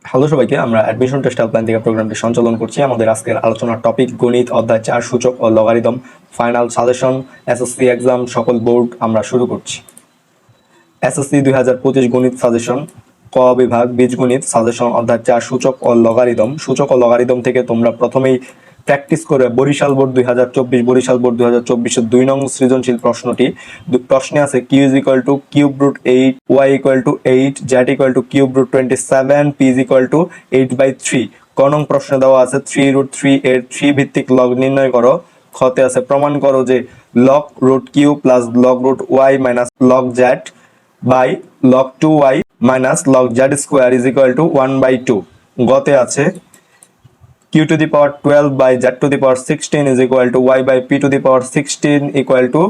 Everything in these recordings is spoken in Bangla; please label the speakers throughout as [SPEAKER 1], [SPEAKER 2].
[SPEAKER 1] হ্যালো সবাইকে, আমরা অ্যাডমিশন টেস্ট হেল্পলাইন থেকে প্রোগ্রামটি সঞ্চালন করছি। আমাদের আজকের আলোচনার টপিক গণিত অধ্যায় 4 সূচক ও logarithm, final suggestion, SSC exam সকল বোর্ড আমরা শুরু করছি। এসএসসি 2025 গণিত সাজেশন ক বিভাগ বীজগণিত সাজেশন অধ্যায় 4 সূচক ও লগারিদম। সূচক ও লগারিদম থেকে তোমরা প্রথমেই প্র্যাকটিস করে বরিশাল বোর্ড 2024 2 নং সৃজনশীল প্রশ্নটি। প্রশ্নে আছে q is equal to cube root 8, y equal to 8, z equal to cube root 27, p is equal to 8/3। ক নং প্রশ্নে দেওয়া আছে 3 root 3 এর 3 ভিত্তিক লগ নির্ণয় করো। খতে আছে প্রমাণ করো যে log root q plus log root y minus log z by log 2y minus log z square is equal to 1/2। গতে আছে q to the power 12 by z to the power 16 is equal to y by p to the power 16 equal to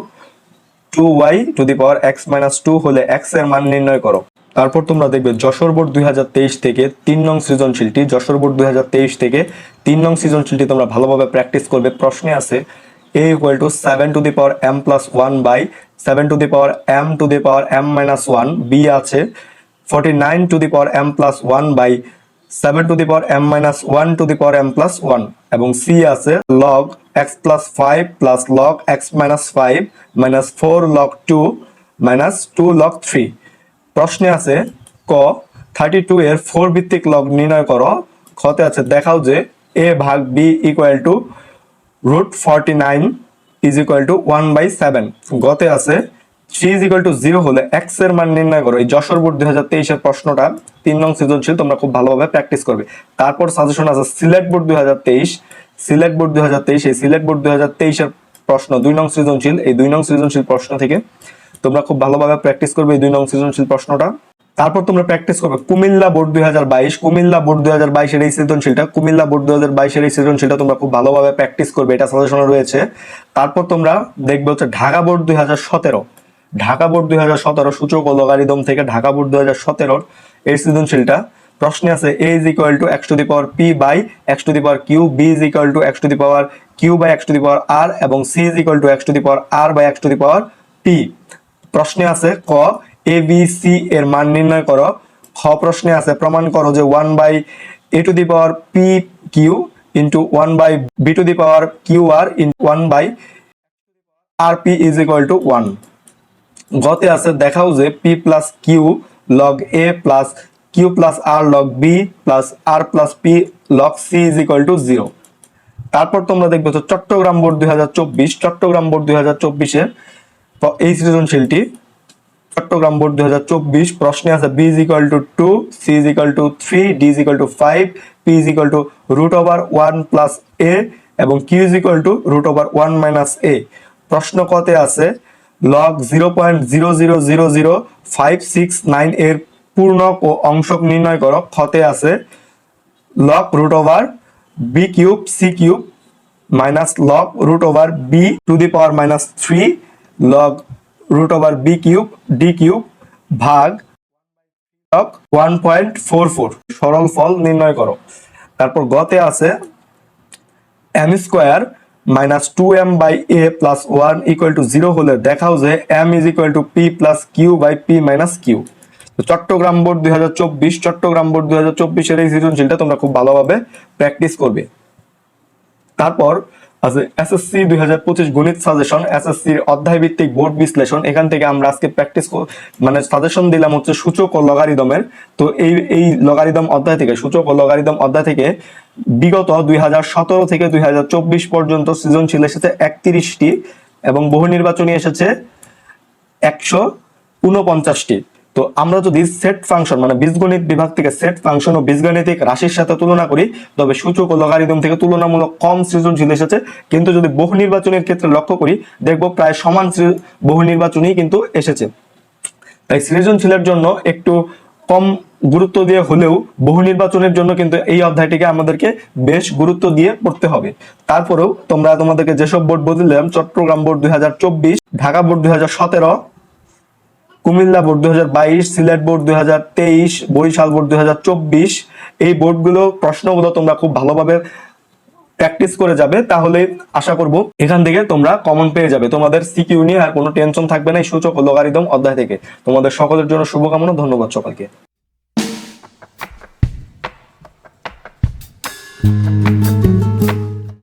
[SPEAKER 1] 2y to the power x minus 2 হলে x এর মান নির্ণয় করো। তারপর তোমরা দেখবে যশোর বোর্ড 2023 থেকে 3 নং সৃজনশীলটি, যশোর বোর্ড 2023 থেকে 3 নং সৃজনশীলটি তোমরা ভালোভাবে প্র্যাকটিস করবে। প্রশ্নে আছে a equal to 7 to the power m plus 1 by 7 to the power m to the power m minus 1, b আছে 49 to the power m plus 1 by 7 to the power m minus 1 to the power m plus 1 এবং c আছে log x plus 5 plus log x minus 5 minus 4 log 2 minus 2 log 3। প্রশ্নে আছে ক 32 এর 4 ভিত্তিক লগ নির্ণয় করো। খতে আছে দেখাও যে a ভাগ b equal to root 49 is equal to 1/7। গতে আছে 3 is equal to 0 হলে x এর মান নির্ণয় করো। এই যশোর বোর্ড 2023 এর প্রশ্নটা 3 নং সৃজনশীল তোমরা খুব ভালোভাবে প্র্যাকটিস করবে। তারপর সাজেশন আছে সিলেট বোর্ড 2023, সিলেট বোর্ড 2023, এই সিলেট বোর্ড 2023 এর প্রশ্ন 2 নং সৃজনশীল। এই 2 নং সৃজনশীল প্রশ্ন থেকে তোমরা খুব ভালোভাবে প্র্যাকটিস করবে এই 2 নং সৃজনশীল প্রশ্নটা। তারপর তোমরা প্র্যাকটিস করবে কুমিল্লা বোর্ড 2022, কুমিল্লা বোর্ড 2022 এর এই সৃজনশীলটা, কুমিল্লা বোর্ড 2022 এর এই সৃজনশীলটা তোমরা খুব ভালোভাবে প্র্যাকটিস করবে, এটা সাজেশনে রয়েছে। তারপর তোমরা দেখবে হচ্ছে ঢাকা বোর্ড 2017, ঢাকা বোর্ড 2017 সূচক ও লগারিদম থেকে ঢাকা বোর্ড 2017 এর সৃজনশীলটা। প্রশ্নে আছে a is equal to x to the power p by x to the power q, b is equal to x to the power q by x to the power r এবং c is equal to x to the power r by x to the power p। প্রশ্নে আছে ক a b c এর মান নির্ণয় করো। খ প্রশ্নে আছে প্রমাণ করো যে 1 by a to the power p q into 1 by b to the power q r into 1 by r p is equal to 1। গতে আছে দেখাও যে p plus q log a plus q plus r log b plus r plus p log c is equal to 0। তারপর তোমরা দেখবে তো চট্টগ্রাম বোর্ড 2024, চট্টগ্রাম বোর্ড 2024 এর এই সৃজনশীলটি, চট্টগ্রাম বোর্ড 2024 প্রশ্নে আছে b is equal to 2, c is equal to 3, d is equal to 5, p is equal to root over 1 plus a এবং q is equal to root over 1 minus a। প্রশ্ন কতে আছে log 0.0000569 এর পূর্ণক ও অংশক নির্ণয় করো। খতে আছে log root over b cube c cube minus log root over b to the power minus 3 log root over b cube d cube ভাগ log 1.44 সরল ফল নির্ণয় করো। তারপর গতে আছে m square minus 2m by a plus 1 equal to 0 হলে দেখাও যে m is equal to p plus q by p minus q। Chattogram board 2024, Chattogram board 2024 এর এই সৃজনশীলটা তোমরা খুব ভালোভাবে প্র্যাকটিস করবে। তারপর আছে এসএসসি 2025 গণিত সাজেশন, এসএসসি অধ্যায় ভিত্তিক বোর্ড বিশ্লেষণ। এখান থেকে আমরা আজকে প্র্যাকটিস মানে সাজেশন দিলাম হচ্ছে সূচক ও লগারিদমের। তো এই লগারিদম অধ্যায় থেকে, সূচক ও লগারিদম অধ্যায় থেকে বিগত 2017 থেকে 2024 পর্যন্ত সৃজনশীল এসেছে 31টি এবং বহু নির্বাচনী এসেছে 149টি। তো আমরা যদি সেট ফাংশন মানে বীজগণিত বিভাগ থেকে সেট ফাংশন ও বীজগাণিতিক রাশির সাথে তুলনা করি তবে সূচক ও লগারিদম থেকে তুলনামূলক কম সৃজনশীল এসেছে। কিন্তু যদি বহু নির্বাচনের ক্ষেত্রে লক্ষ্য করি দেখব প্রায় সমান বহু নির্বাচনী কিন্তু এসেছে। তাই সৃজনশীলের জন্য একটু কম গুরুত্ব দিয়ে হলেও বহু নির্বাচনের জন্য কিন্তু এই অধ্যায়টিকে আমাদেরকে বেশ গুরুত্ব দিয়ে পড়তে হবে। তারপরেও তোমাদেরকে যেসব বোর্ড বললাম, Chattogram board 2024, Dhaka board 2017, Cumilla board 2022, Sylhet board 2023, Barishal board 2024, এই বোর্ডগুলো প্রশ্নগুলো তোমরা খুব ভালোভাবে প্র্যাকটিস করে যাবে, তাহলে আশা করব এখান থেকে তোমরা কমন পেয়ে যাবে। তোমাদের সিকিউ নিয়ে আর কোনো টেনশন থাকবে না এই সূচক ও লগারিদম অধ্যায় থেকে। তোমাদের সকলের জন্য শুভকামনা, ধন্যবাদ সকলকে।